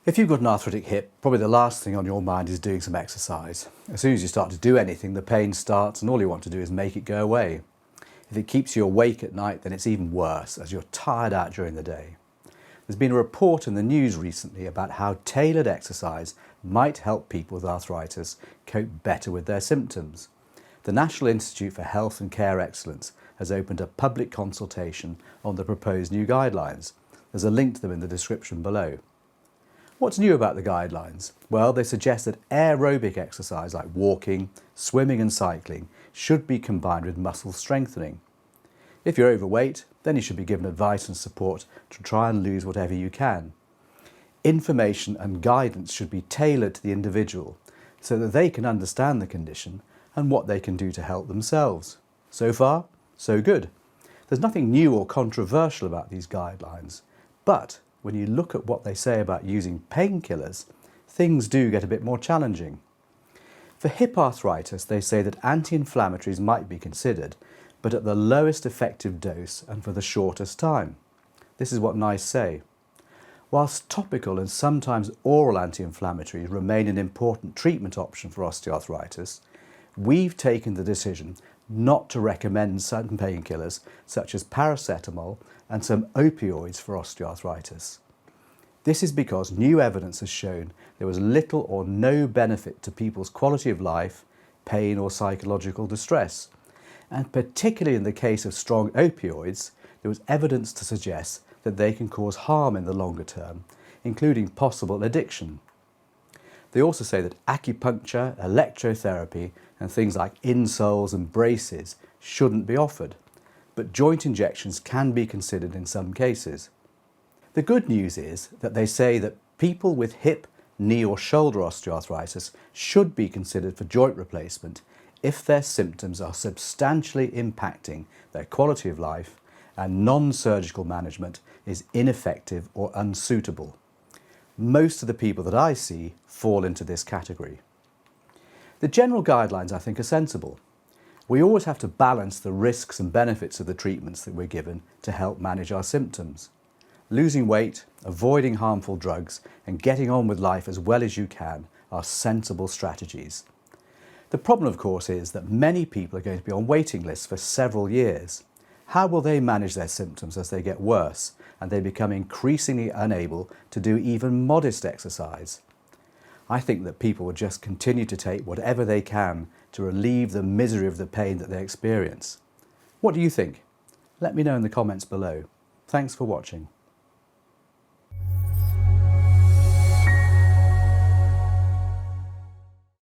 If you've got an arthritic hip, probably the last thing on your mind is doing some exercise. As soon as you start to do anything, the pain starts and all you want to do is make it go away. If it keeps you awake at night, then it's even worse, as you're tired out during the day. There's been a report in the news recently about how tailored exercise might help people with arthritis cope better with their symptoms. The National Institute for Health and Care Excellence has opened a public consultation on the proposed new guidelines. There's a link to them in the description below. What's new about the guidelines? Well, they suggest that aerobic exercise like walking, swimming and cycling should be combined with muscle strengthening. If you're overweight, then you should be given advice and support to try and lose whatever you can. Information and guidance should be tailored to the individual so that they can understand the condition and what they can do to help themselves. So far, so good. There's nothing new or controversial about these guidelines, but when you look at what they say about using painkillers, things do get a bit more challenging. For hip arthritis, they say that anti-inflammatories might be considered, but at the lowest effective dose and for the shortest time. This is what NICE say. Whilst topical and sometimes oral anti-inflammatories remain an important treatment option for osteoarthritis, we've taken the decision not to recommend certain painkillers such as paracetamol and some opioids for osteoarthritis. This is because new evidence has shown there was little or no benefit to people's quality of life, pain or psychological distress. And particularly in the case of strong opioids, there was evidence to suggest that they can cause harm in the longer term, including possible addiction. They also say that acupuncture, electrotherapy and things like insoles and braces shouldn't be offered, but joint injections can be considered in some cases. The good news is that they say that people with hip, knee or shoulder osteoarthritis should be considered for joint replacement if their symptoms are substantially impacting their quality of life and non-surgical management is ineffective or unsuitable. Most of the people that I see fall into this category. The general guidelines, I think, are sensible. We always have to balance the risks and benefits of the treatments that we're given to help manage our symptoms. Losing weight, avoiding harmful drugs, and getting on with life as well as you can are sensible strategies. The problem, of course, is that many people are going to be on waiting lists for several years. How will they manage their symptoms as they get worse and they become increasingly unable to do even modest exercise? I think that people will just continue to take whatever they can to relieve the misery of the pain that they experience. What do you think? Let me know in the comments below. Thanks for watching.